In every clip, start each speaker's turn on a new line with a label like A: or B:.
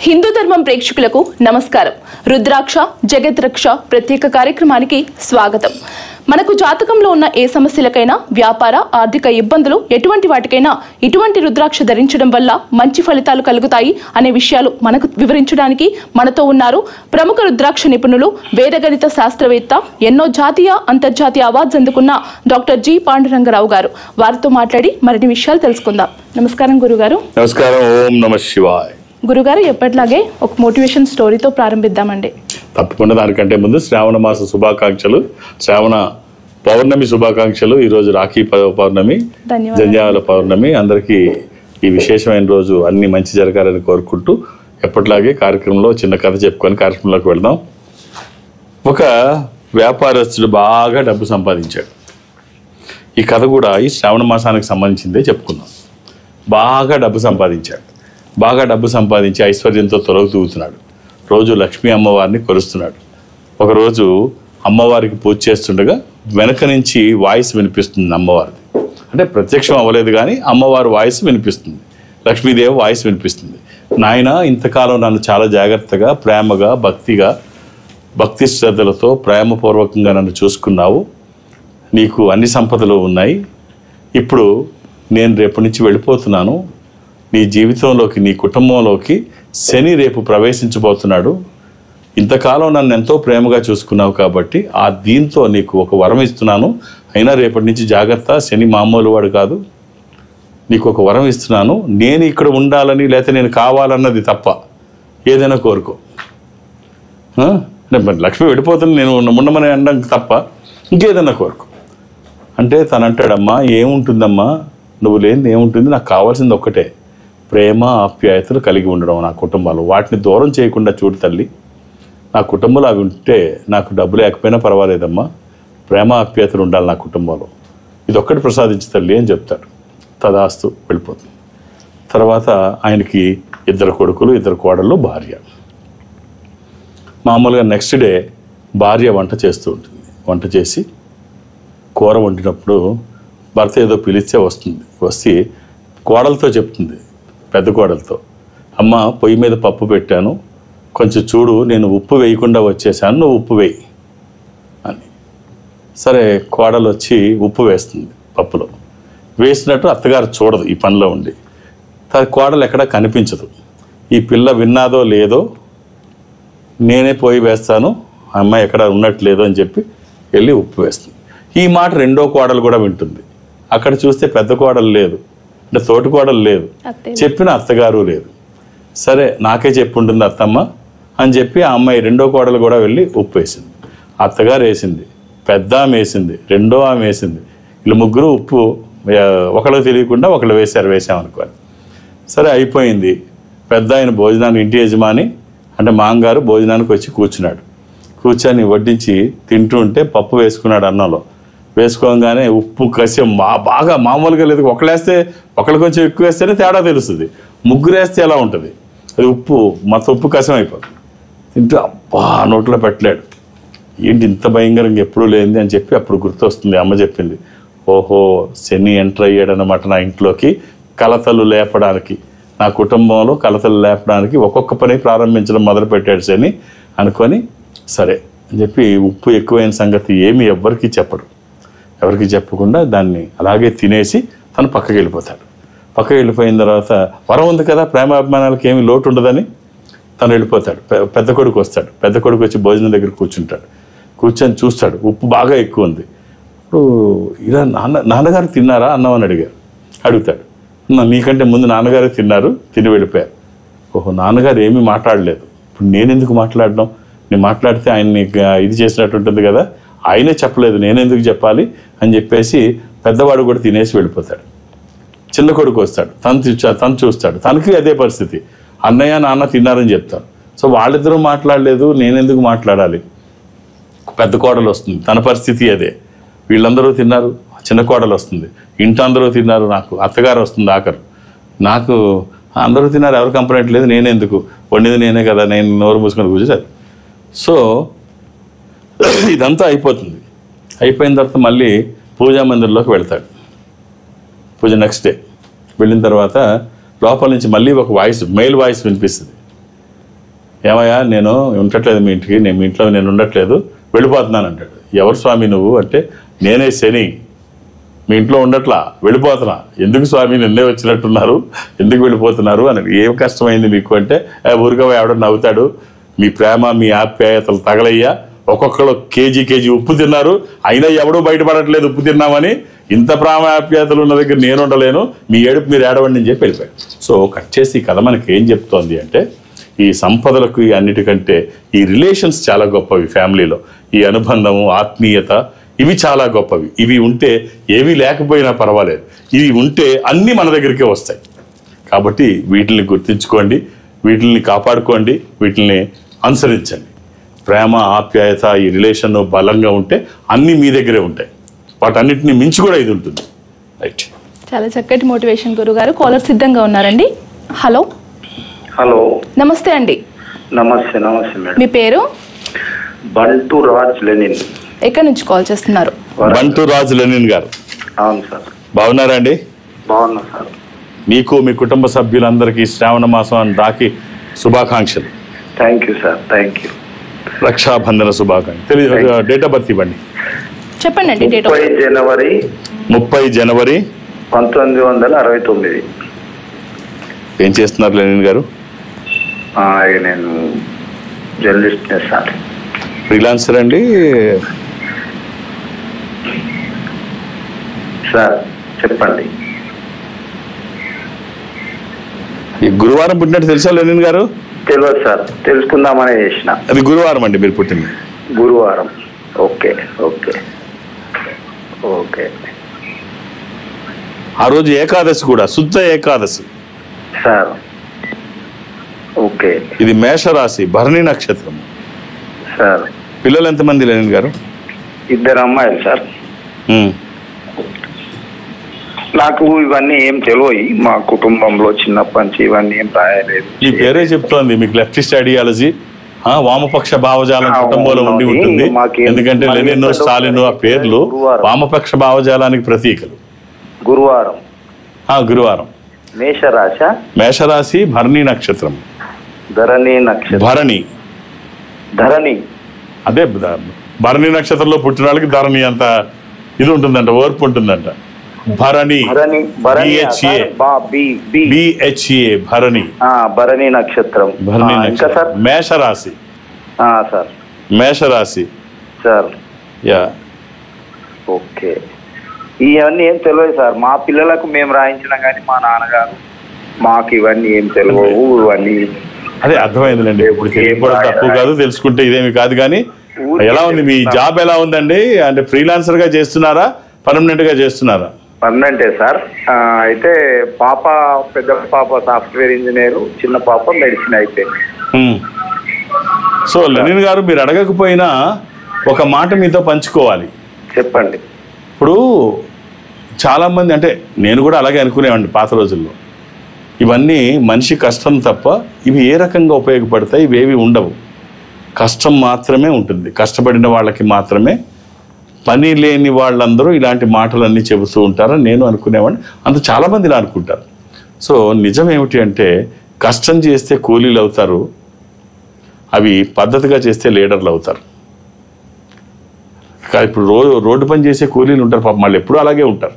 A: హిందూ ధర్మం ప్రేక్షకులకు నమస్కారం. రుద్రాక్ష జగత్ రక్ష ప్రత్యేక కార్యక్రమానికి స్వాగతం. మనకు జాతకంలో ఉన్న ఏ సమస్యలకైనా, వ్యాపార ఆర్థిక ఇబ్బందులు ఎటువంటి వాటికైనా ఇటువంటి రుద్రాక్ష ధరించడం వల్ల మంచి ఫలితాలు కలుగుతాయి అనే విషయాలు మనకు వివరించడానికి మనతో ఉన్నారు ప్రముఖ రుద్రాక్ష నిపుణులు, వేదగణిత శాస్త్రవేత్త, ఎన్నో జాతీయ అంతర్జాతీయ అవార్డ్స్ అందుకున్న డాక్టర్ జి పాండురంగరావు గారు. వారితో మాట్లాడి మరిన్ని విషయాలు తెలుసుకుందాం. నమస్కారం గురుగారు.
B: నమస్కారం. ఓం నమః శివాయ.
A: గురుగారు, ఎప్పటిలాగే ఒక మోటివేషన్ స్టోరీతో ప్రారంభిద్దామండి.
B: తప్పకుండా. దానికంటే ముందు శ్రావణ మాస శుభాకాంక్షలు, శ్రావణ పౌర్ణమి శుభాకాంక్షలు. ఈరోజు రాఖీ పౌర్ణమి, జంధ్యాల పౌర్ణమి. అందరికీ ఈ విశేషమైన రోజు అన్ని మంచి జరగాలని కోరుకుంటూ ఎప్పటిలాగే కార్యక్రమంలో చిన్న కథ చెప్పుకొని కార్యక్రమంలోకి వెళ్దాం. ఒక వ్యాపారస్తుడు బాగా డబ్బు సంపాదించాడు. ఈ కథ కూడా ఈ శ్రావణ మాసానికి సంబంధించిందే చెప్పుకుందాం. బాగా డబ్బు సంపాదించి ఐశ్వర్యంతో తొలగుతూగుతున్నాడు. రోజు లక్ష్మీ అమ్మవారిని కొలుస్తున్నాడు. ఒకరోజు అమ్మవారికి పూజ చేస్తుండగా వెనక నుంచి వాయిస్ వినిపిస్తుంది అమ్మవారిది. అంటే ప్రత్యక్షం అవ్వలేదు కానీ అమ్మవారి వాయిస్ వినిపిస్తుంది, లక్ష్మీదేవి వాయిస్ వినిపిస్తుంది. నాయన, ఇంతకాలం నన్ను చాలా జాగ్రత్తగా, ప్రేమగా, భక్తి శ్రద్ధలతో ప్రేమపూర్వకంగా నన్ను చూసుకున్నావు. నీకు అన్ని సంపదలు ఉన్నాయి. ఇప్పుడు నేను రేపటి నుంచి వెళ్ళిపోతున్నాను. నీ జీవితంలోకి, నీ కుటుంబంలోకి శని రేపు ప్రవేశించబోతున్నాడు. ఇంతకాలం నన్ను ఎంతో ప్రేమగా చూసుకున్నావు కాబట్టి దీంతో నీకు ఒక వరం ఇస్తున్నాను. అయినా రేపటి నుంచి జాగ్రత్త, శని మామూలు వాడు కాదు. నీకు ఒక వరం ఇస్తున్నాను. నేను ఇక్కడ ఉండాలని, లేకపోతే నేను కావాలన్నది తప్ప ఏదైనా కోరుకో. లక్ష్మి వెళ్ళిపోతుంది, నేను ఉండమని అనడం తప్ప ఇంకేదైనా కోరుకో అంటే తను అంటాడమ్మా, ఏముంటుందమ్మా, నువ్వు లేనిది ఏముంటుంది, నాకు కావాల్సింది ఒక్కటే, ప్రేమ ఆప్యాయతలు కలిగి ఉండడం నా కుటుంబాలు. వాటిని దూరం చేయకుండా చూడు తల్లి. నా కుటుంబంలో అవి ఉంటే నాకు డబ్బు లేకపోయినా పర్వాలేదమ్మా, ప్రేమ ఆప్యాయతలు ఉండాలి నా కుటుంబంలో. ఇది ఒక్కటి ప్రసాదించి తల్లి అని చెప్తాడు. తదాస్తు, వెళ్ళిపోతుంది. తర్వాత ఆయనకి 2 కొడుకులు, 2 కోడళ్ళు, భార్య. మామూలుగా నెక్స్ట్ డే భార్య వంట చేస్తూ ఉంటుంది. వంట చేసి కూర వండినప్పుడు భర్త ఏదో పిలిస్తే వస్తే కోడలతో చెప్తుంది, పెద్ద కోడలతో, అమ్మ పొయ్యి మీద పప్పు పెట్టాను, కొంచెం చూడు, నేను ఉప్పు వేయకుండా వచ్చేసాను, నువ్వు ఉప్పు వేయి అని. సరే, కోడలు వచ్చి ఉప్పు వేస్తుంది పప్పులో. వేసినట్టు అత్తగారు చూడదు, ఈ పనిలో ఉండి. కోడలు ఎక్కడా కనిపించదు. ఈ పిల్ల విన్నాదో లేదో, నేనే పోయి వేస్తాను, అమ్మాయి ఎక్కడ ఉన్నట్లేదో అని చెప్పి వెళ్ళి ఉప్పు వేస్తుంది. ఈ మాట రెండో కోడలు కూడా వింటుంది. అక్కడ చూస్తే పెద్ద కోడలు లేదు, అంటే తోటి కోడలు లేదు, చెప్పిన అత్తగారు లేదు. సరే, నాకే చెప్పుంటుంది అత్తమ్మ అని చెప్పి ఆ అమ్మాయి రెండో కోడలు కూడా వెళ్ళి ఉప్పు వేసింది. అత్తగారు వేసింది, పెద్ద ఆమె వేసింది, రెండో ఆమె వేసింది. వీళ్ళు ముగ్గురు ఉప్పు ఒకళ్ళకి తెలియకుండా ఒకళ్ళు వేసామనుకోవాలి. సరే, అయిపోయింది. పెద్ద ఆయన భోజనానికి, ఇంటి యజమాని అంటే మాంగారు భోజనానికి వచ్చి కూర్చున్నాడు. కూర్చొని వడ్డించి తింటూ ఉంటే పప్పు వేసుకున్నాడు అన్నంలో. వేసుకోగానే ఉప్పు కసి బాగా మామూలుగా లేదు. ఒకళ్ళు కొంచెం ఎక్కువ వేస్తేనే తేడా తెలుస్తుంది. ముగ్గురు వేస్తే ఎలా ఉంటుంది, అది ఉప్పు మొత్తం ఉప్పు కసం అయిపోతుంది. తింటూ అబ్బా నోట్లో పెట్టలేడు. ఏంటి ఇంత భయంకరంగా ఎప్పుడూ లేనిది అని చెప్పి అప్పుడు గుర్తొస్తుంది. అమ్మ చెప్పింది, ఓహో శని ఎంటర్ అయ్యాడనమాట నా ఇంట్లోకి, కలతలు లేపడానికి, నా కుటుంబంలో కలతలు లేపడానికి ఒక్కొక్క పని ప్రారంభించడం మొదలుపెట్టాడు శని అనుకొని, సరే అని చెప్పి ఉప్పు ఎక్కువైన సంగతి ఏమి ఎవరికి చెప్పకుండా దాన్ని అలాగే తినేసి తను పక్కకి వెళ్ళిపోతాడు. పక్కకి వెళ్ళిపోయిన తర్వాత వరం ఉంది కదా, ప్రేమాభిమానాలకు ఏమి లోటు ఉండదని తను వెళ్ళిపోతాడు. పెద్ద కొడుకు వస్తాడు. పెద్ద కొడుకు వచ్చి భోజనం దగ్గర కూర్చొని చూస్తాడు, ఉప్పు బాగా ఎక్కువ ఉంది. ఇప్పుడు ఇలా నాన్నగారు తిన్నారా అన్నం అని అడుగుతాడు. నీకంటే ముందు నాన్నగారు తిని వెళ్ళిపోయారు. ఓహో, నాన్నగారు ఏమీ మాట్లాడలేదు, ఇప్పుడు నేను ఎందుకు మాట్లాడడం, నేను మాట్లాడితే ఆయన్ని ఇది చేసినట్టు ఉంటుంది కదా, ఆయనే చెప్పలేదు, నేనెందుకు చెప్పాలి అని చెప్పేసి పెద్దవాడు కూడా తినేసి వెళ్ళిపోతాడు. చిన్న కొడుకు వస్తాడు, తను చూస్తాడు, తనకి అదే పరిస్థితి, అన్నయ్య నాన్న తిన్నారని చెప్తారు. సో వాళ్ళిద్దరూ మాట్లాడలేదు, నేనెందుకు మాట్లాడాలి. పెద్ద కోడలు వస్తుంది, తన పరిస్థితి అదే, వీళ్ళందరూ తిన్నారు, చిన్న కోడలు వస్తుంది, ఇంటి అందరూ తిన్నారు, నాకు అత్తగారు వస్తుంది ఆఖరు, నాకు అందరూ తిన్నారు, ఎవరు కంప్లైంట్ లేదు, నేనెందుకు, వండింది నేనే కదా, నేను నోరు మూసుకొని కూర్చోదు. సో ఇదంతా అయిపోతుంది. అయిపోయిన తర్వాత మళ్ళీ పూజా మందిర్లోకి వెళ్తాడు. పూజ నెక్స్ట్ డే వెళ్ళిన తర్వాత లోపల నుంచి మళ్ళీ ఒక వాయిస్, మెయిల్ వాయిస్ వినిపిస్తుంది. ఏమయ్యా నేను ఉండట్లేదు మీ ఇంటికి, నేను మీ ఇంట్లో నేను ఉండట్లేదు, వెళ్ళిపోతున్నాను అంటాడు. ఎవరు స్వామి నువ్వు అంటే, నేనే శని, మీ ఇంట్లో ఉండట్లా, వెళ్ళిపోతున్నా. ఎందుకు స్వామి నిన్నే వచ్చినట్టున్నారు, ఎందుకు వెళ్ళిపోతున్నారు అని. ఏం కష్టమైంది మీకు అంటే, ఊరిగా ఎవడో నవ్వుతాడు, మీ ప్రేమ మీ ఆప్యాయతలు తగలయ్యా, ఒక్కొక్కరు కేజీ ఉప్పు తిన్నారు, అయినా ఎవడూ బయటపడట్లేదు ఉప్పు తిన్నామని. ఇంత ప్రేమ ఆప్యాయతలు ఉన్న దగ్గర నేను ఉండలేను, మీ ఏడుపు మీరు ఏడవండి అని చెప్పి వెళ్ళిపోయాడు. సో కట్ చేసి ఈ కథ మనకి ఏం చెప్తోంది అంటే, ఈ సంపదలకు ఈ అన్నిటికంటే ఈ రిలేషన్స్ చాలా గొప్పవి. ఫ్యామిలీలో ఈ అనుబంధము, ఆత్మీయత, ఇవి చాలా గొప్పవి. ఇవి ఉంటే ఏవి లేకపోయినా పర్వాలేదు, ఇవి ఉంటే అన్నీ మన దగ్గరికే వస్తాయి. కాబట్టి వీటిని గుర్తించుకోండి, వీటిని కాపాడుకోండి, వీటిని అనుసరించండి. ప్రేమ ఆప్యాయత ఈ రిలేషన్ బలంగా ఉంటే అన్నీ మీ దగ్గరే ఉంటాయి. వాటన్నిటిని మించి కూడా ఇది ఉంటుంది. రైట్,
A: చాలా చక్కటి మోటివేషన్ గురుగారు. కాలర్ సిద్ధంగా ఉన్నారండి. హలో
C: హలో,
A: నమస్తే అండి.
C: నమస్తే మేడం.
A: మీ పేరు?
C: బంటు రాజ్ లెనిన్.
A: ఎక్కడి నుంచి కాల్ చేస్తున్నారు?
B: బంటు రాజ్ లెనిన్ గారు.
C: అవును సార్.
B: బాగున్నారా అండి?
C: బాగున్నా సార్.
B: మీకు మీ కుటుంబ సభ్యులందరికీ శ్రావణ మాసం రాఖీ శుభాకాంక్షలు.
C: Thank you sir, thank you.
B: Raksha Bandhan శుభాకాంక్షలు. డేట్ ఆఫ్ బర్త్ ఇవ్వండి.
A: చెప్పండి అండి. డేట్
C: 30
B: జనవరి
C: 1969.
B: ఏం చేస్తున్నారు లెనిన్ గారు?
C: నేను జర్నలిస్ట్ సార్.
B: ఫ్రీలాన్సర్ అండి?
C: సార్ చెప్పండి.
B: ఈ గురువారం పుట్టినట్టు తెలుసా లెనిన్ గారు?
C: తెలియదు సార్, తెలుసుకుందామని చేసిన.
B: అది గురువారం అండి మీరు పుట్టింది.
C: గురువారం. Okay okay okay.
B: ఆ రోజు ఏకాదశి కూడా, శుద్ధ ఏకాదశి
C: సార్. ఓకే.
B: ఇది మేషరాశి, భరణి నక్షత్రం.
C: సార్
B: పిల్లలు ఎంతమంది లెనిన్ గారు?
C: 2 అమ్మాయిలు సార్. నాకు ఇవన్నీ ఏం తెలియదు, మా కుటుంబంలో చిన్నప్పటి నుంచి ఇవన్నీ ఏం రాయలేదు.
B: మీ పేరే చెప్తోంది మీకు లెఫ్టిస్ట్ ఐడియాలజీ, వామపక్ష భావజాలం కుటుంబంలో ఉండి ఉంటుంది. ఎందుకంటే లెనిన్, స్టాలిన్ ఆ పేర్లు వామపక్ష భావజాలానికి ప్రతీకలు.
C: గురువారం.
B: మేషరాశి, భరణి నక్షత్రం.
C: ధరణి నక్షత్రం. ధరణి
B: అదే భరణి నక్షత్రంలో పుట్టిన వాళ్ళకి ధరణి అంత ఇది ఉంటుందంట, ఓర్పు ఉంటుందంట. భరణి, భరణి.
C: భరణి నక్షత్రం.
B: భరణి నక్షత్రం. మేషరాశి.
C: సార్
B: మేషరాశి
C: సార్.
B: యా.
C: ఓకే. ఇవన్నీ ఏం తెలియదు సార్, మా పిల్లలకు మేము రాయించినాం కానీ మా నాన్నగారు మాకు ఇవన్నీ ఏం తెలియవు. ఇవన్నీ
B: అదే అర్థమైందిలేండి. ఇప్పుడు తెలియకపోవడం తప్పు కాదు, తెలుసుకుంటే ఇదేమి కాదు. కానీ ఎలా ఉంది మీ జాబ్, ఎలా ఉందండి? అంటే ఫ్రీలాన్సర్ గా చేస్తున్నారా, పర్మనెంట్ గా చేస్తున్నారా?
C: పర్మనెంటే సార్. అయితే పాప, పెద్ద పాప సాఫ్ట్వేర్ ఇంజనీర్, చిన్న పాప మెడిసిన్ అయిపోయింది.
B: సో లెనిన్ గారు, మీరు అడగకపోయినా ఒక మాట మీతో పంచుకోవాలి.
C: చెప్పండి.
B: ఇప్పుడు చాలామంది, అంటే నేను కూడా అలాగే అనుకునేవాడిని పాత రోజుల్లో, ఇవన్నీ మనిషి కష్టం తప్ప ఇవి ఏ రకంగా ఉపయోగపడతాయి, ఇవేవి ఉండవు. కష్టం మాత్రమే ఉంటుంది, కష్టపడిన వాళ్ళకి మాత్రమే. పని లేని వాళ్ళందరూ ఇలాంటి మాటలన్నీ చెబుతూ ఉంటారని నేను అనుకునేవాడిని. అంత చాలామంది ఇలా అనుకుంటారు. సో నిజం ఏమిటి అంటే, కష్టం చేస్తే కూలీలు అవుతారు, అవి పద్ధతిగా చేస్తే లీడర్లు అవుతారు. ఇప్పుడు రోడ్డు పని చేసే కూలీలు ఉంటారు పాపం, వాళ్ళు ఎప్పుడూ అలాగే ఉంటారు.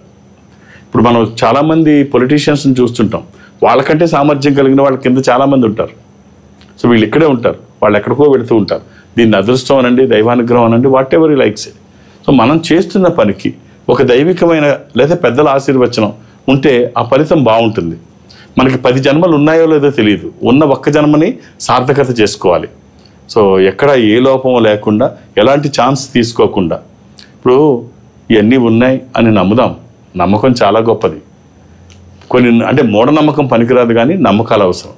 B: ఇప్పుడు మనం చాలామంది పొలిటీషియన్స్ని చూస్తుంటాం, వాళ్ళకంటే సామర్థ్యం కలిగిన వాళ్ళ కింద చాలామంది ఉంటారు. సో వీళ్ళు ఇక్కడే ఉంటారు, వాళ్ళు ఎక్కడికో వెళుతూ ఉంటారు. దీన్ని అదృష్టం అనండి, దైవానుగ్రహం అనండి, what ever you likes it. So మనం చేస్తున్న పనికి ఒక దైవికమైన లేదా పెద్దల ఆశీర్వచనం ఉంటే ఆ ఫలితం బాగుంటుంది. మనకి 10 జన్మలు ఉన్నాయో లేదో తెలియదు, ఉన్న ఒక్క జన్మని సార్థకత చేసుకోవాలి. సో ఎక్కడ ఏ లోపం లేకుండా, ఎలాంటి ఛాన్స్ తీసుకోకుండా, ఇప్పుడు ఇవన్నీ ఉన్నాయి అని నమ్ముదాం. నమ్మకం చాలా గొప్పది. కొన్ని అంటే మూఢనమ్మకం పనికిరాదు, కానీ నమ్మకాలు అవసరం.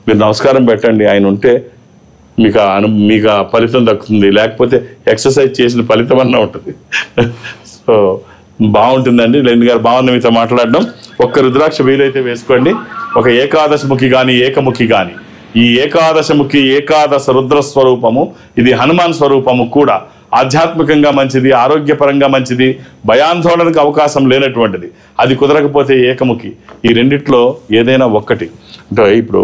B: మీరు నమస్కారం పెట్టండి, ఆయన ఉంటే మీకు ఆ ఫలితం దక్కుతుంది, లేకపోతే ఎక్సర్సైజ్ చేసిన ఫలితం అన్నా ఉంటుంది. సో బాగుంటుందండి. లెనిన్ గారు, బాగుంది మీతో మాట్లాడడం. ఒక్క రుద్రాక్ష వీలైతే వేసుకోండి. ఒక ఏకాదశముఖి కానీ ఏకముఖి కానీ, ఈ ఏకాదశముఖి ఏకాదశ రుద్రస్వరూపము, ఇది హనుమాన్ స్వరూపము కూడా. ఆధ్యాత్మికంగా మంచిది, ఆరోగ్యపరంగా మంచిది, భయాందోళనకు అవకాశం లేనటువంటిది. అది కుదరకపోతే ఏకముఖి. ఈ రెండిట్లో ఏదైనా ఒక్కటి. అంటే ఇప్పుడు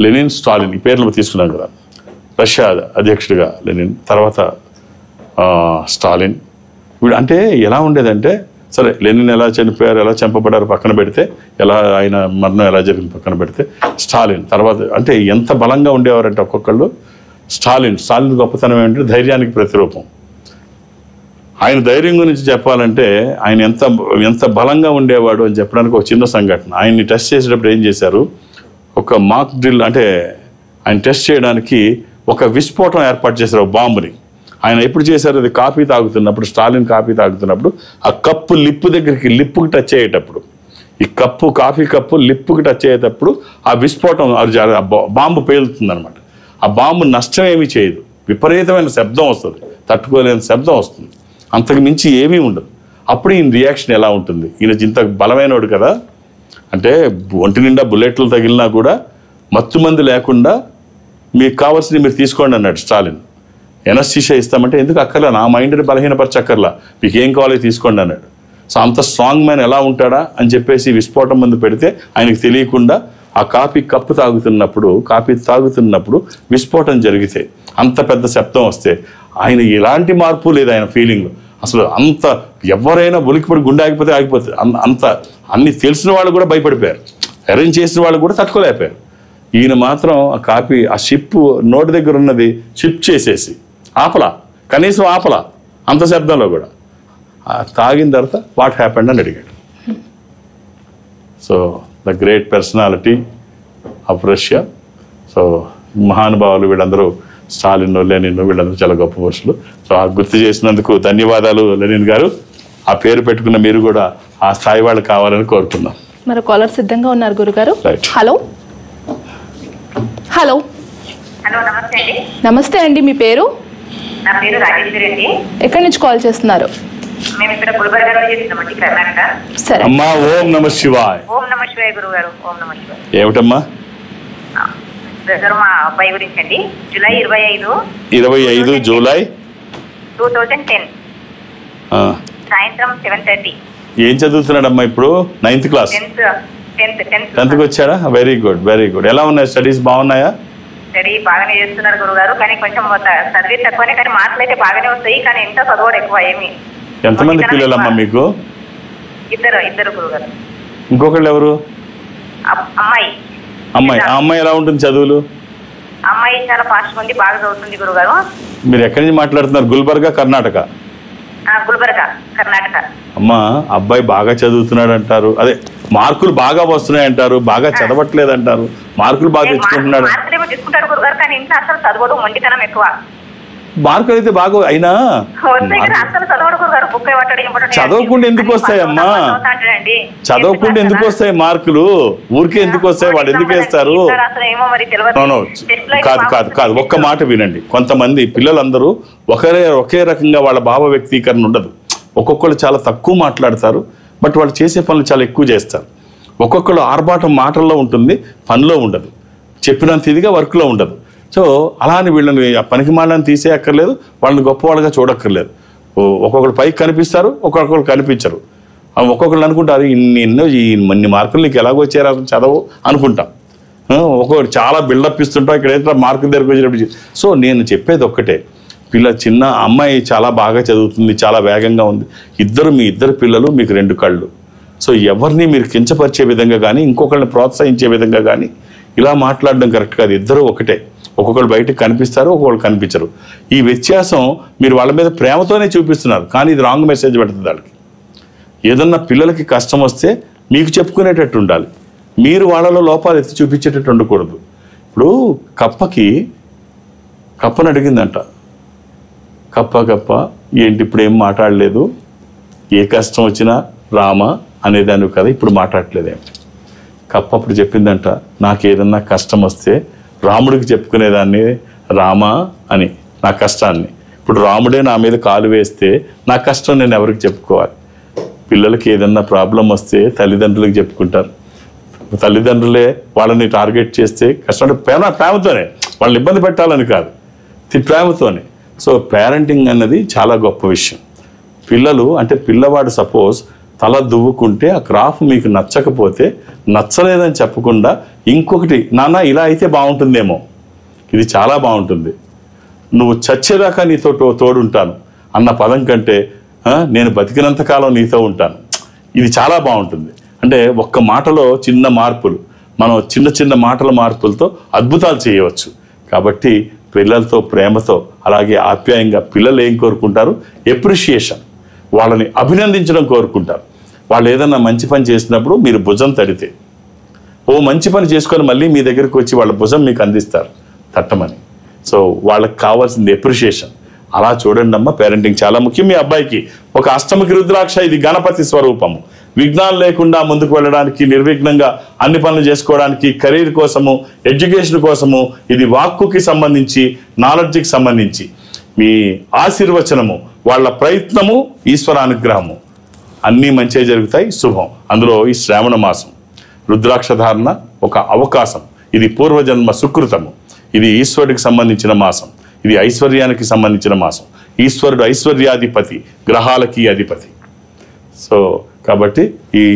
B: లెనిన్, స్టాలిన్ ఈ పేర్లు తీసుకున్నాం కదా. రష్యా అధ్యక్షుడిగా లెనిన్, తర్వాత స్టాలిన్. వీడు అంటే ఎలా ఉండేదంటే, సరే లెనిన్ ఎలా చనిపోయారు, ఎలా చంపబడ్డారు పక్కన పెడితే, ఎలా ఆయన మరణం ఎలా జరిగింది పక్కన పెడితే, స్టాలిన్ తర్వాత అంటే ఎంత బలంగా ఉండేవారంటే ఒక్కొక్కళ్ళు. స్టాలిన్ గొప్పతనం ఏంటంటే ధైర్యానికి ప్రతిరూపం. ఆయన ధైర్యం గురించి చెప్పాలంటే ఆయన ఎంత బలంగా ఉండేవాడు అని చెప్పడానికి ఒక చిన్న సంఘటన. ఆయన్ని టెస్ట్ చేసేటప్పుడు ఏం చేశారు, ఒక మాక్ డ్రిల్ అంటే ఆయన టెస్ట్ చేయడానికి ఒక విస్ఫోటం ఏర్పాటు చేశారు, ఒక బాంబుని. ఆయన ఎప్పుడు చేశారు, అది కాఫీ తాగుతున్నప్పుడు, స్టాలిన్ కాఫీ తాగుతున్నప్పుడు ఆ కప్పు లిప్పుకి టచ్ అయ్యేటప్పుడు, ఈ కాఫీ కప్పు లిప్పుకి టచ్ అయ్యేటప్పుడు ఆ విస్ఫోటం బాంబు పేలుతుంది అనమాట. ఆ బాంబు నష్టం ఏమీ చేయదు, విపరీతమైన శబ్దం వస్తుంది, తట్టుకోలేని శబ్దం వస్తుంది, అంతకు మించి ఏమీ ఉండదు. అప్పుడు ఈయన రియాక్షన్ ఎలా ఉంటుంది, ఈయన ఇంత బలమైనవాడు కదా, అంటే ఒంటి నిండా బుల్లెట్లు తగిలినా కూడా మత్తు మంది లేకుండా మీకు కావాల్సింది మీరు తీసుకోండి అన్నాడు స్టాలిన్. ఎనస్థీషియా ఇస్తామంటే ఎందుకు అక్కర్లా, నా మైండ్ని బలహీనపరచక్కర్లా, మీకు ఏం కావాలో తీసుకోండి అన్నాడు. సో అంత స్ట్రాంగ్ మ్యాన్ ఎలా ఉంటాడా అని చెప్పేసి విస్ఫోటం ముందు పెడితే ఆయనకు తెలియకుండా ఆ కాఫీ తాగుతున్నప్పుడు విస్ఫోటం జరిగితే, అంత పెద్ద శబ్దం వస్తే ఆయన ఎలాంటి మార్పు లేదు ఆయన ఫీలింగ్. అసలు అంత ఎవరైనా ఉలికిపడి గుండె ఆగిపోతే అంత అన్ని తెలిసిన వాళ్ళు కూడా భయపడిపోయారు, అరేంజ్ చేసిన వాళ్ళు కూడా తట్టుకోలేకపోయారు. ఈయన మాత్రం ఆ షిప్ నోటి దగ్గర ఉన్నది షిప్ చేసేసి కనీసం అంత శబ్దంలో కూడా తాగిన తర్వాత వాట్ హ్యాపెండ్ అని అడిగాడు. So the great personality of Russia. So మహానుభావులు వీళ్ళందరూ, స్టాలిన్, లెనిన్ వీళ్ళందరూ చాలా గొప్ప పురుషులు. సో ఆ గుర్తు చేసినందుకు ధన్యవాదాలు లెనిన్ గారు. ఆ పేరు పెట్టుకున్న మీరు కూడా ఆ స్థాయి వాళ్ళు కావాలని కోరుతున్నాం.
A: మరి కాలర్ సిద్ధంగా ఉన్నారు గురుగారు. హలో
D: హలో నమస్తే అండి.
A: నమస్తే అండి, మీ పేరు?
D: నా పేరు రాజేశ్వరి అండి.
A: ఎక్కడి నుంచి కాల్ చేస్తున్నారు?
D: మేము ఇక్కడ గుల్బర్గా చేస్తున్నామండి, కర్ణాటక.
A: సరే
B: అమ్మా. ఓం నమ శివాయ్.
D: ఓం నమ శివాయ్ గురుగారు. ఓం నమ శివాయ్.
B: ఏమిటమ్మా?
D: మా అబ్బాయి గురించి అండి. జూలై
B: 25 జూలై
D: 2010 సాయంత్రం 7:30.
B: ఏం చదువుతున్నాడమ్మా ఇప్పుడు? 9th class. 10th వచ్చాడా? Very good. ఎలా ఉన్నాయి స్టడీస్? బాగున్నాయా?
D: స్టడీ బాగానే చేస్తున్నారు గురుగారు, కానీ కొంచెం చదివి తక్కువనే, కానీ మార్కులు అయితే బాగానే వస్తాయి, కానీ ఎంత చదవడం ఎక్కువ ఏమి.
B: ఎంతమంది పిల్లలమ్మా మీకు?
D: ఇద్దరు గురుగారు.
B: ఇంకొకళ్ళు ఎవరు?
D: అమ్మాయి.
B: ఆ అమ్మాయి ఎలా ఉంటుంది చదువులు?
D: అమ్మాయి చాలా ఫాస్ట్ ఉంది, బాగా చదువుతుంది గురుగారు.
B: మీరు ఎక్కడి నుంచి మాట్లాడుతున్నారు? గుల్బర్గా, కర్ణాటక?
D: గుల్బర్గా, కర్ణాటక.
B: అమ్మా, అబ్బాయి బాగా చదువుతున్నాడు అంటారు, అదే మార్కులు బాగా వస్తున్నాయి అంటారు, బాగా చదవట్లేదు అంటారు, మార్కులు బాగా తెచ్చుకుంటున్నాడు.
D: తీసుకుంటాడు గురుగారు, కానీ ఇంట్లో అసలు చదవడు, మొండితనం ఎక్కువ.
B: మార్కులు అయితే బాగా అయినా చదవకుండా ఎందుకు వస్తాయమ్మా? చదవకుండా ఎందుకు వస్తాయి మార్కులు? ఊరికే ఎందుకు వస్తాయి? వాళ్ళు ఎందుకు వేస్తారు? కాదు ఒక్క మాట వినండి. కొంతమంది పిల్లలందరూ ఒకే రకంగా వాళ్ళ భావ వ్యక్తీకరణ ఉండదు. ఒక్కొక్కరు చాలా తక్కువ మాట్లాడతారు, బట్ వాళ్ళు చేసే పనులు చాలా ఎక్కువ చేస్తారు. ఒక్కొక్కరు ఆర్భాటం మాటల్లో ఉంటుంది, పనిలో ఉండదు, చెప్పినంత ఇదిగా వర్క్లో ఉండదు. సో అలానే వీళ్ళని పనికి మాలని తీసేయక్కర్లేదు, వాళ్ళని గొప్పవాళ్ళగా చూడక్కర్లేదు. ఒక్కొక్కరు పైకి కనిపిస్తారు, ఒక్కొక్కరు కనిపించరు. ఒక్కొక్కరు అనుకుంటారు ఇన్ని మార్కులు నీకు ఎలాగో వచ్చారు చదవు అనుకుంటాం. ఒక్కొక్కరు చాలా బిల్డప్ ఇస్తుంటాం, ఇక్కడైతే మార్కులు దగ్గరకు వచ్చేటప్పుడు. సో నేను చెప్పేది ఒక్కటే, చిన్న అమ్మాయి చాలా బాగా చదువుతుంది, చాలా వేగంగా ఉంది. మీ ఇద్దరు పిల్లలు మీకు 2 కళ్ళు. సో ఎవరిని మీరు కించపరిచే విధంగా కానీ, ఇంకొకరిని ప్రోత్సహించే విధంగా కానీ ఇలా మాట్లాడడం కరెక్ట్ కాదు. ఇద్దరు ఒకటే. ఒక్కొక్కరు బయటకు కనిపిస్తారు, ఒక్కొక్కరు కనిపించరు. ఈ వ్యత్యాసం మీరు వాళ్ళ మీద ప్రేమతోనే చూపిస్తున్నారు, కానీ ఇది రాంగ్ మెసేజ్ పెడుతుంది వాళ్ళకి. ఏదన్నా పిల్లలకి కష్టం వస్తే మీకు చెప్పుకునేటట్టు ఉండాలి, మీరు వాళ్ళలో లోపాలు ఎత్తి చూపించేటట్టు ఉండకూడదు. ఇప్పుడు కప్పని అడిగిందంట, కప్ప ఏంటి ఇప్పుడు ఏం మాట్లాడలేదు, ఏ కష్టం వచ్చినా రామా అనేదాన్ని కదా, ఇప్పుడు మాట్లాడలేదేమిటి? కప్ప అప్పుడు చెప్పిందంట, నాకు ఏదన్నా కష్టం వస్తే రాముడికి చెప్పుకునేదాన్ని రామా అని, నా కష్టాన్ని. ఇప్పుడు రాముడే నా మీద కాలు వేస్తే నా కష్టం నేను ఎవరికి చెప్పుకోవాలి? పిల్లలకి ఏదన్నా ప్రాబ్లం వస్తే తల్లిదండ్రులకు చెప్పుకుంటారు. తల్లిదండ్రులే వాళ్ళని టార్గెట్ చేస్తే కష్టం. ప్రేమతోనే, వాళ్ళని ఇబ్బంది పెట్టాలని కాదు, ప్రేమతోనే. సో పేరెంటింగ్ అన్నది చాలా గొప్ప విషయం. పిల్లవాడు సపోజ్ తల దువ్వుకుంటే ఆ క్రాఫ్ మీకు నచ్చకపోతే నచ్చలేదని చెప్పకుండా ఇంకొకటి నాన్న ఇలా అయితే బాగుంటుందేమో, ఇది చాలా బాగుంటుంది, నువ్వు చచ్చేదాకా నీతో తోడుంటాను అన్న పదం కంటే నేను బతికినంతకాలం నీతో ఉంటాను, ఇది చాలా బాగుంటుంది. అంటే ఒక్క మాటలో చిన్న మార్పులు, మనం చిన్న చిన్న మాటల మార్పులతో అద్భుతాలు చేయవచ్చు. కాబట్టి పిల్లలతో ప్రేమతో అలాగే ఆప్యాయంగా పిల్లలు ఏం కోరుకుంటారు? ఎప్రిషియేషన్, వాళ్ళని అభినందించడం కోరుకుంటారు. వాళ్ళు ఏదన్నా మంచి పని చేసినప్పుడు మీరు భుజం తడితే మంచి పని చేసుకొని మళ్ళీ మీ దగ్గరికి వచ్చి వాళ్ళ భుజం మీకు అందిస్తారు తట్టమని. సో వాళ్ళకి కావాల్సింది ఎప్రిషియేషన్. అలా చూడండి అమ్మ, పేరెంటింగ్ చాలా ముఖ్యం. మీ అబ్బాయికి ఒక అష్టమికి రుద్రాక్ష, ఇది గణపతి స్వరూపము. విఘ్నాలు లేకుండా ముందుకు వెళ్ళడానికి, నిర్విఘ్నంగా అన్ని పనులు చేసుకోవడానికి, కెరీర్ కోసము, ఎడ్యుకేషన్ కోసము, ఇది వాక్కుకి సంబంధించి, నాలెడ్జ్కి సంబంధించి మీ ఆశీర్వచనము, వాళ్ళ ప్రయత్నము, ఈశ్వరానుగ్రహము అన్నీ మంచిగా జరుగుతాయి. శుభం. అందులో ఈ శ్రావణ మాసం రుద్రాక్ష ధారణ ఒక అవకాశం. ఇది పూర్వజన్మ సుకృతము. ఇది ఈశ్వరుడికి సంబంధించిన మాసం. ఇది ఐశ్వర్యానికి సంబంధించిన మాసం. ఈశ్వరుడు ఐశ్వర్యాధిపతి, గ్రహాలకి అధిపతి. సో కాబట్టి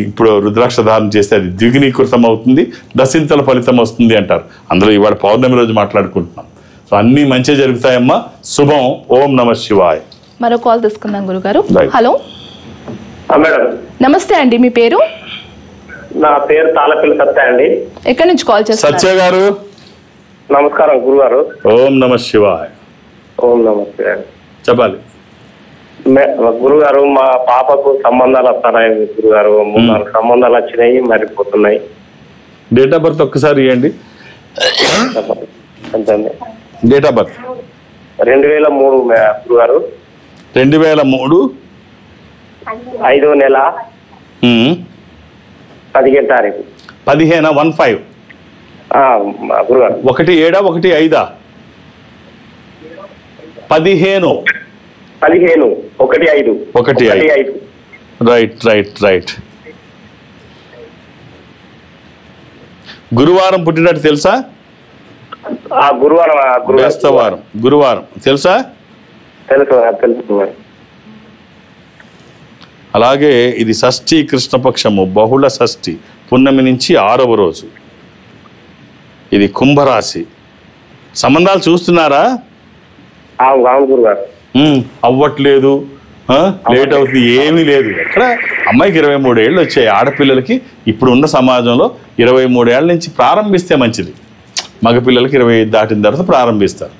B: ఇప్పుడు రుద్రాక్ష ధారణ చేస్తే అది ద్విగుణీకృతం అవుతుంది, దశింతల ఫలితం వస్తుంది అంటారు. అందులో ఇవాళ పౌర్ణమి రోజు మాట్లాడుకుంటున్నాం. సో అన్నీ మంచిగా జరుగుతాయమ్మా. శుభం. ఓం నమః శివాయ.
A: మరో కాల్ తీసుకుందాం గురుగారు.
B: Right.
A: హలో,
E: మేడం
A: నమస్తే అండి, మీ పేరు?
E: నా పేరు తాళపల్లి సత్య అండి.
A: ఎక్కడి నుంచి కాల్ చేస్తారు?
B: సత్య గారు
E: నమస్కారం గురుగారు.
B: ఓం నమః శివాయ.
E: ఓం నమస్తే.
B: చెప్పాలి.
E: గురుగారు, మా పాపకు సంబంధాలు వస్తున్నాయి గురుగారు. 3-4 సంబంధాలు వచ్చినాయి, మరిపోతున్నాయి.
B: డేట్ ఆఫ్ బర్త్ ఒక్కసారి ఇవ్వండి.
E: ఎంతండి?
B: డేట్ ఆఫ్ బర్త్
E: 2003 గురుగారు.
B: 2003
E: 5వ నెల 15వ తారీఖు.
B: 15
E: గురుగారు.
B: 17 15 15 15 రైట్. గురువారం పుట్టినట్టు తెలుసా?
E: గురువారం.
B: బేస్తవారం, గురువారం తెలుసా?
E: తెలుసు.
B: అలాగే ఇది షష్ఠి కృష్ణపక్షము, బహుళ షష్ఠి, పున్నమి నుంచి 6వ రోజు. ఇది కుంభరాశి. సంబంధాలు చూస్తున్నారా?
E: అవును గురుగారు.
B: అవ్వట్లేదు, లేట్ అవుతుంది, ఏమీ లేదు. ఎక్కడ అమ్మాయికి 23 ఏళ్ళు వచ్చాయి. ఆడపిల్లలకి ఇప్పుడు ఉన్న సమాజంలో 23 ఏళ్ళ నుంచి ప్రారంభిస్తే మంచిది. మగపిల్లలకి 25 దాటిన తర్వాత ప్రారంభిస్తారు.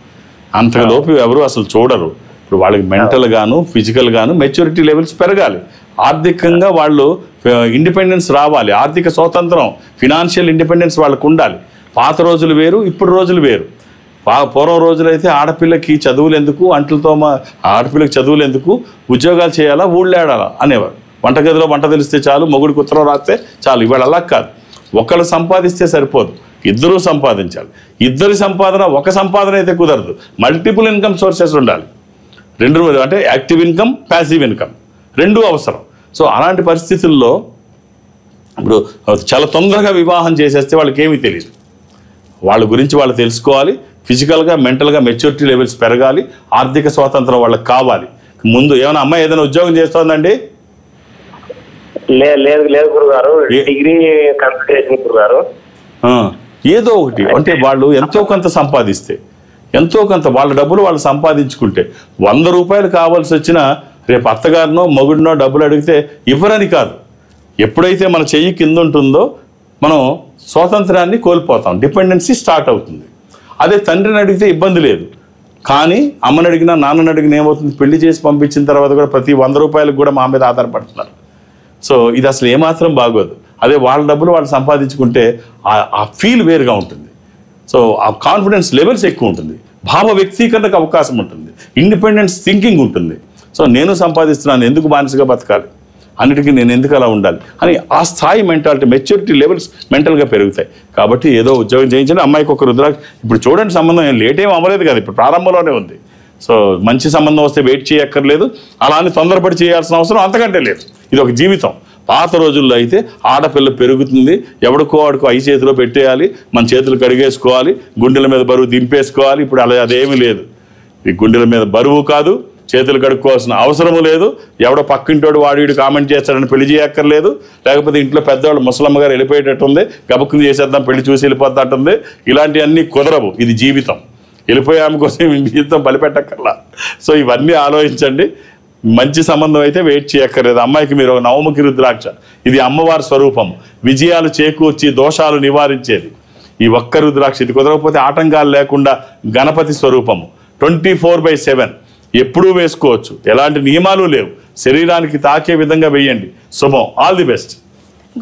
B: అంతలోపు ఎవరు అసలు చూడరు. ఇప్పుడు వాళ్ళకి మెంటల్ గాను ఫిజికల్ గాను మెచ్యూరిటీ లెవెల్స్ పెరగాలి. ఆర్థికంగా వాళ్ళు ఇండిపెండెన్స్ రావాలి. ఆర్థిక స్వాతంత్రం, ఫినాన్షియల్ ఇండిపెండెన్స్ వాళ్ళకు ఉండాలి. పాత రోజులు వేరు, ఇప్పుడు రోజులు వేరు. పూర్వం రోజులైతే ఆడపిల్లకి చదువులు ఎందుకు, ఆడపిల్లకి చదువులు ఎందుకు, ఉద్యోగాలు చేయాలా, ఊళ్ళేడాలా అనేవారు. వంటగదిలో వంట తెలిస్తే చాలు, మొగుడికి ఉత్తరం రాస్తే చాలు. ఇవాళ అలా కాదు. ఒకళ్ళు సంపాదిస్తే సరిపోదు, ఇద్దరూ సంపాదించాలి. ఇద్దరి సంపాదన ఒక సంపాదన అయితే కుదరదు. మల్టిపుల్ ఇన్కమ్ సోర్సెస్ ఉండాలి. 2 అంటే యాక్టివ్ ఇన్కమ్, ప్యాసివ్ ఇన్కమ్ రెండూ అవసరం. సో అలాంటి పరిస్థితుల్లో ఇప్పుడు చాలా తొందరగా వివాహం చేసేస్తే వాళ్ళకి ఏమీ తెలియదు. వాళ్ళ గురించి వాళ్ళు తెలుసుకోవాలి. ఫిజికల్గా మెంటల్గా మెచ్యూరిటీ లెవెల్స్ పెరగాలి. ఆర్థిక స్వాతంత్రం వాళ్ళకి కావాలి. ముందు ఏమైనా అమ్మాయి ఏదైనా ఉద్యోగం చేస్తోందండి?
E: లేదు గురుగారు. డిగ్రీ కంప్లీట్ చేసిన గురుగారు.
B: ఏదో ఒకటి అంటే వాళ్ళు ఎంతో కొంత సంపాదిస్తే, ఎంతో కొంత వాళ్ళ డబ్బులు వాళ్ళు సంపాదించుకుంటే, 100 రూపాయలు కావాల్సి వచ్చినా రేపు అత్తగారినో మొగుడినో డబ్బులు అడిగితే ఇవ్వరని కాదు. ఎప్పుడైతే మన చెయ్యి కింద ఉంటుందో మనం స్వాతంత్రాన్ని కోల్పోతాం, డిపెండెన్సీ స్టార్ట్ అవుతుంది. అదే తండ్రిని అడిగితే ఇబ్బంది లేదు. కానీ అమ్మని అడిగినా నాన్నని అడిగినా ఏమవుతుంది, పెళ్లి చేసి పంపించిన తర్వాత కూడా ప్రతి 100 రూపాయలకు కూడా మా మీద ఆధారపడుతున్నారు. సో ఇది అసలు ఏమాత్రం బాగోదు. అదే వాళ్ళ డబ్బులు వాళ్ళు సంపాదించుకుంటే ఆ ఫీల్ వేరుగా ఉంటుంది. సో ఆ కాన్ఫిడెన్స్ లెవెల్స్ ఎక్కువ ఉంటుంది, భావ వ్యక్తీకరణకు అవకాశం ఉంటుంది, ఇండిపెండెన్స్ థింకింగ్ ఉంటుంది. సో నేను సంపాదిస్తున్నాను, ఎందుకు బానిసగా బతకాలి, అన్నిటికీ నేను ఎందుకు అలా ఉండాలి అని ఆ స్థాయి మెంటాలిటీ, మెచ్యూరిటీ లెవెల్స్ మెంటల్గా పెరుగుతాయి. కాబట్టి ఏదో ఉద్యోగం చేయించండి. అమ్మాయికి ఒక రుద్రాక్ష. ఇప్పుడు చూడండి, సంబంధం లేట్ ఏం అవ్వలేదు కదా, ఇప్పుడు ప్రారంభంలోనే ఉంది. సో మంచి సంబంధం వస్తే వెయిట్ చేయక్కర్లేదు, అలా అని తొందరపడి చేయాల్సిన అవసరం అంతకంటే లేదు. ఇది ఒక జీవితం. పాత రోజుల్లో అయితే ఆడపిల్ల పెరుగుతుంది, ఎవడికో వాడికో చేతిలో పెట్టేయాలి, మన చేతులు కడిగేసుకోవాలి, గుండెల మీద బరువు దింపేసుకోవాలి. ఇప్పుడు అలా అదేమీ లేదు. ఈ గుండెల మీద బరువు కాదు, చేతులు కడుక్కోవాల్సిన అవసరము లేదు. ఎవడో పక్కింటోడు వాడు కామెంట్ చేస్తాడని పెళ్లి చేయక్కర్లేదు. లేకపోతే ఇంట్లో పెద్దవాళ్ళు ముసలమ్మ గారు వెళ్ళిపోయేటట్టుంది, గబుక్కుని చేసేద్దాం పెళ్లి చూసి వెళ్ళిపోతాంటుంది. ఇలాంటివన్నీ కుదరవు. ఇది జీవితం. వెళ్ళిపోయే ఆమె కోసం జీవితం బలిపెట్టక్కర్లా. సో ఇవన్నీ ఆలోచించండి. మంచి సంబంధం అయితే వెయిట్ చేయక్కర్లేదు. అమ్మాయికి మీరు ఒక నవముఖి రుద్రాక్ష, ఇది అమ్మవారి స్వరూపం, విజయాలు చేకూర్చి దోషాలు నివారించేది ఈ ఒక్క రుద్రాక్ష. ఇది కుదరకపోతే ఆటంకాలు లేకుండా గణపతి స్వరూపము 24/7 ఎప్పుడూ వేసుకోవచ్చు. ఎలాంటి నియమాలు లేవు. శరీరానికి తాకే విధంగా వేయండి. శుభం. All the best.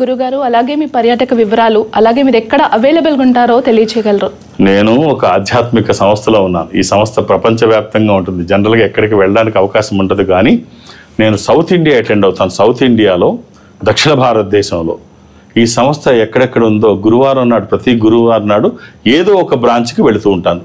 A: గురుగారు, అలాగే మీ పర్యాటక వివరాలు, అలాగే మీరు ఎక్కడ అవైలబుల్గా ఉంటారో తెలియచేయగలరు?
B: నేను ఒక ఆధ్యాత్మిక సంస్థలో ఉన్నాను. ఈ సంస్థ ప్రపంచవ్యాప్తంగా ఉంటుంది. జనరల్గా ఎక్కడికి వెళ్ళడానికి అవకాశం ఉంటుంది, కానీ నేను సౌత్ ఇండియా అటెండ్ అవుతాను. సౌత్ ఇండియాలో, దక్షిణ భారతదేశంలో ఈ సంస్థ ఎక్కడెక్కడ ఉందో గురువారం నాడు, ప్రతి గురువారం నాడు ఏదో ఒక బ్రాంచ్కి వెళుతూ ఉంటాను.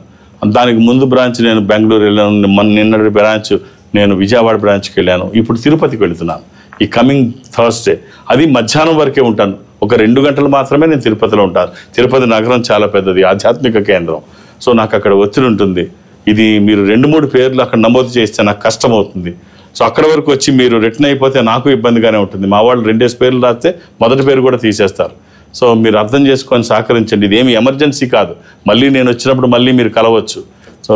B: దానికి ముందు బ్రాంచ్ నేను బెంగళూరు వెళ్ళాను, నిన్నటి బ్రాంచ్ నేను విజయవాడ బ్రాంచ్కి వెళ్ళాను, ఇప్పుడు తిరుపతికి వెళుతున్నాను ఈ కమింగ్ థర్స్డే. అది మధ్యాహ్నం వరకే ఉంటాను. ఒక 2 గంటలు మాత్రమే నేను తిరుపతిలో ఉంటాను. తిరుపతి నగరం చాలా పెద్దది, ఆధ్యాత్మిక కేంద్రం. సో నాకు అక్కడ ఒత్తిడి ఉంటుంది. ఇది మీరు 2-3 పేర్లు అక్కడ నమోదు చేస్తే నాకు కష్టం అవుతుంది. సో అక్కడ వరకు వచ్చి మీరు రిటర్న్ అయిపోతే నాకు ఇబ్బందిగానే ఉంటుంది. మా వాళ్ళు 2 పేర్లు రాస్తే మొదటి పేరు కూడా తీసేస్తారు. సో మీరు అర్థం చేసుకొని సహకరించండి. ఇది ఏమి ఎమర్జెన్సీ కాదు. మళ్ళీ నేను వచ్చినప్పుడు మళ్ళీ మీరు కలవచ్చు. సో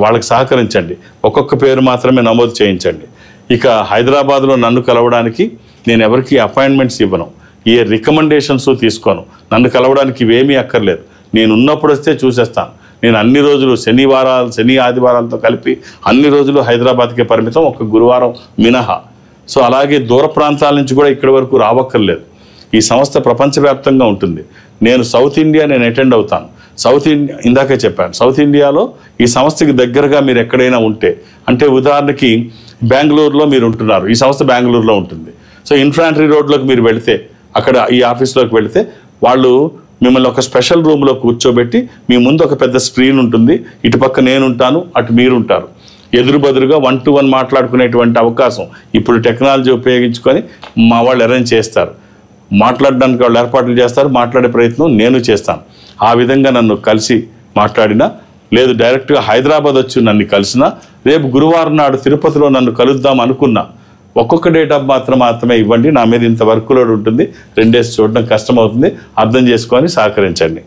B: వాళ్ళకి సహకరించండి. ఒక్కొక్క పేరు మాత్రమే నమోదు చేయించండి. ఇక హైదరాబాద్లో నన్ను కలవడానికి నేను ఎవరికి అపాయింట్మెంట్స్ ఇవ్వను, ఏ రికమెండేషన్స్ తీసుకోను. నన్ను కలవడానికి ఇవేమీ అక్కర్లేదు. నేను ఉన్నప్పుడు వస్తే చూసేస్తాను. నేను అన్ని రోజులు శని ఆదివారాలతో కలిపి అన్ని రోజులు హైదరాబాద్కే పరిమితం, ఒక గురువారం మినహా. సో అలాగే దూర ప్రాంతాల నుంచి కూడా ఇక్కడి వరకు రావక్కర్లేదు. ఈ సంస్థ ప్రపంచవ్యాప్తంగా ఉంటుంది. నేను సౌత్ ఇండియా నేను అటెండ్ అవుతాను. సౌత్ ఇండియా ఇందాకే చెప్పాను. సౌత్ ఇండియాలో ఈ సంస్థకి దగ్గరగా మీరు ఎక్కడైనా ఉంటే, అంటే ఉదాహరణకి బెంగళూరులో మీరు ఉంటున్నారు, ఈ సంస్థ బెంగళూరులో ఉంటుంది. సో ఇన్ఫాంట్రీ రోడ్లోకి మీరు వెళితే, అక్కడ ఈ ఆఫీస్లోకి వెళితే వాళ్ళు మిమ్మల్ని ఒక స్పెషల్ రూమ్లో కూర్చోబెట్టి మీ ముందు ఒక పెద్ద స్క్రీన్ ఉంటుంది. ఇటుపక్క నేను ఉంటాను, అటు మీరు ఉంటారు. ఎదురు బదురుగా 1-to-1 మాట్లాడుకునేటువంటి అవకాశం ఇప్పుడు టెక్నాలజీ ఉపయోగించుకొని మా వాళ్ళు అరేంజ్ చేస్తారు. మాట్లాడడానికి వాళ్ళు ఏర్పాట్లు చేస్తారు. మాట్లాడే ప్రయత్నం నేను చేస్తాను. ఆ విధంగా నన్ను కలిసి మాట్లాడినా, లేదు డైరెక్ట్గా హైదరాబాద్ వచ్చి నన్ను కలిసినా, రేపు గురువారం నాడు తిరుపతిలో నన్ను కలుద్దాం అనుకున్నా, ఒక్కొక్క డేట్ ఆఫ్ మాత్రమే ఇవ్వండి. నా మీద ఇంత వర్క్ లోడ్ ఉంటుంది. 2 డేస్ చూడడం కష్టం అవుతుంది. అర్థం చేసుకొని సహకరించండి.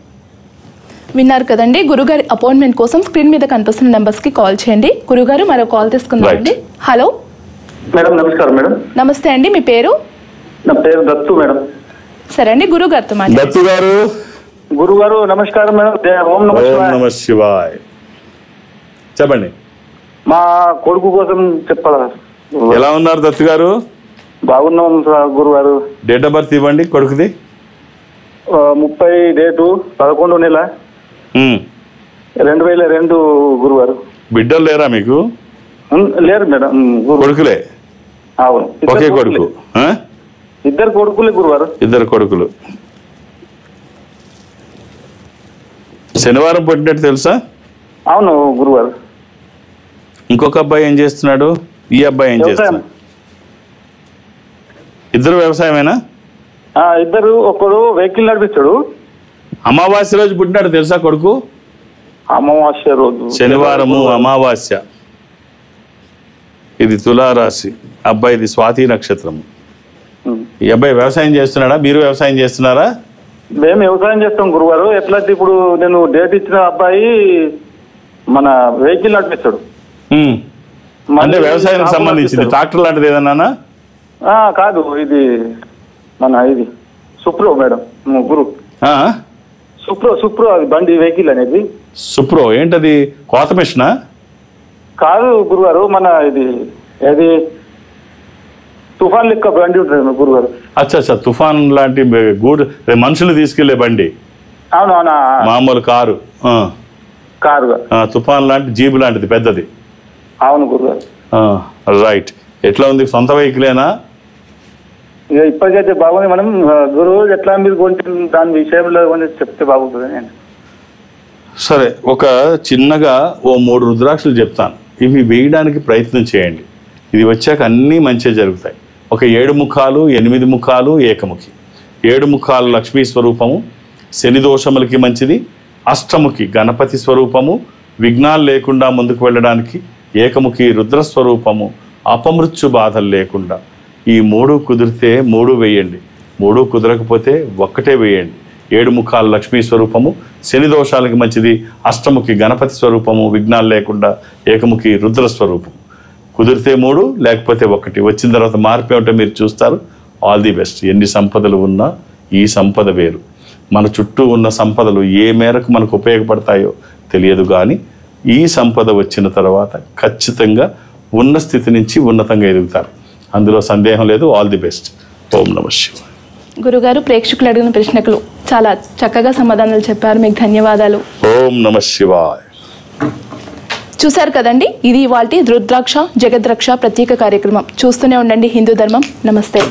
A: విన్నారు కదండి. గురుగారి అపాయింట్మెంట్ కోసం స్క్రీన్ మీద కనిపిస్తున్న నెంబర్స్కి కాల్ చేయండి. గురుగారు, మరో కాల్ తీసుకుందామండి. హలో
E: మేడం, నమస్కారం మేడం.
A: నమస్తే అండి, మీ పేరు?
E: నా పేరు దత్తు మేడం.
A: సరే అండి, గురుగారితో
B: దత్తు గారు.
E: గురుగారు నమస్కారం మేడం. ఓం
B: నమ శివాయ. చెప్పండి.
E: మా కొడుకు కోసం చెప్పాలా?
B: ఎలా ఉన్నారు దత్తు గారు?
E: బాగున్నాం గురుగారు.
B: డేట్ ఆఫ్ బర్త్ ఇవ్వండి కొడుకుది.
E: 30 డేటు 11 నెల 2002 గురుగారు.
B: బిడ్డలు లేరా మీకు?
E: లేరు మేడం.
B: కొడుకులే?
E: అవును,
B: ఒకే కొడుకు?
E: 2 కొడుకులే గురుగారు.
B: 2 కొడుకులు. శనివారం పుట్టినట్టు తెలుసా?
E: అవును గురుగారు.
B: ఇంకొక అబ్బాయి ఏం చేస్తున్నాడు? ఈ అబ్బాయి ఏం చేస్తున్నాడు? ఇద్దరు వ్యవసాయమేనా?
E: 2. ఒకడు వెహికల్ నడిపిస్తాడు.
B: అమావాస్య రోజు పుట్టినాడు తెలుసా కొడుకు?
E: అమావాస్య రోజు,
B: శనివారము అమావాస్య. ఇది తులారాశి. అబ్బాయిది స్వాతి నక్షత్రము. ఈ అబ్బాయి వ్యవసాయం చేస్తున్నాడా? మీరు వ్యవసాయం చేస్తున్నారా?
E: మేము వ్యవసాయం చేస్తాం గురుగారు. ఎట్లయితే ఇప్పుడు నేను డేట్ ఇచ్చిన అబ్బాయి మన వెహికల్ నడిపిస్తాడు.
B: అంటే వ్యవసాయానికి సంబంధించింది ట్రాక్టర్ లాంటిది ఏదన్నా?
E: కాదు, ఇది మన ఇది సుప్రో మేడం. గురు సుప్రో అది బండి వెహికల్ అనేది.
B: సుప్రో ఏంటది? కోత మిషనా?
E: కాదు గురుగారు, మన ఇది ఏది తుఫాన్ లెక్క బండి ఉంటుంది గురుగారు.
B: అచ్చా, తుఫాన్ లాంటి మనుషులు తీసుకెళ్లే బండి.
E: అవునవునా?
B: మామూలు కారు. తుఫాన్ లాంటి జీబు లాంటిది పెద్దది.
E: అవును గురుగారు.
B: రైట్. ఎట్లా ఉంది? సొంత వెహికలేనా?
E: ఇప్పటికైతే బాగుంది. మనం గురువు ఎట్లా మీరు కొంచెం దాని విషయంలో చెప్తే బాగుంటుంది. నేను
B: సరే, ఒక చిన్నగా 3 రుద్రాక్షలు చెప్తాను. ఇవి వేయడానికి ప్రయత్నం చేయండి. ఇది వచ్చాక అన్నీ మంచిగా జరుగుతాయి. ఒక 7 ముఖాలు, 8 ముఖాలు, ఏకముఖి. 7 ముఖాలు లక్ష్మీ స్వరూపము, శని దోషములకి మంచిది. అష్టముఖి గణపతి స్వరూపము, విఘ్నాలు లేకుండా ముందుకు వెళ్ళడానికి ఏకముఖి రుద్రస్వరూపము, అపమృత్యు బాధలు లేకుండా. ఈ 3 కుదిరితే 3 వేయండి, 3 కుదరకపోతే 1 వేయండి. 7 ముఖాల లక్ష్మీ స్వరూపము, శని దోషాలకి మంచిది. అష్టముఖి గణపతి స్వరూపము, విఘ్నాలు లేకుండా ఏకముఖి రుద్రస్వరూపం. కుదిరితే 3, లేకపోతే 1. వచ్చిన తర్వాత మార్పు ఏమిటో మీరు చూస్తారు. All the best. ఎన్ని సంపదలు ఉన్నా ఈ సంపద వేరు. మన చుట్టూ ఉన్న సంపదలు ఏ మేరకు మనకు ఉపయోగపడతాయో తెలియదు, కానీ ఈ సంపద వచ్చిన తర్వాత ఖచ్చితంగా ఉన్న స్థితి నుంచి ఉన్నతంగా ఎదుగుతారు. అందులో సందేహం లేదు. All the best. ఓం నమః శివాయ.
A: గురుగారు, ప్రేక్షకులు అడిగిన ప్రశ్నకు చాలా చక్కగా సమాధానాలు చెప్పారు. మీకు ధన్యవాదాలు.
B: ఓం నమః శివాయ.
A: చూశారు కదండి, ఇది ఇవాల్టి రుద్రాక్ష జగద్రక్ష ప్రత్యేక కార్యక్రమం. చూస్తూనే ఉండండి హిందూ ధర్మం. నమస్తే.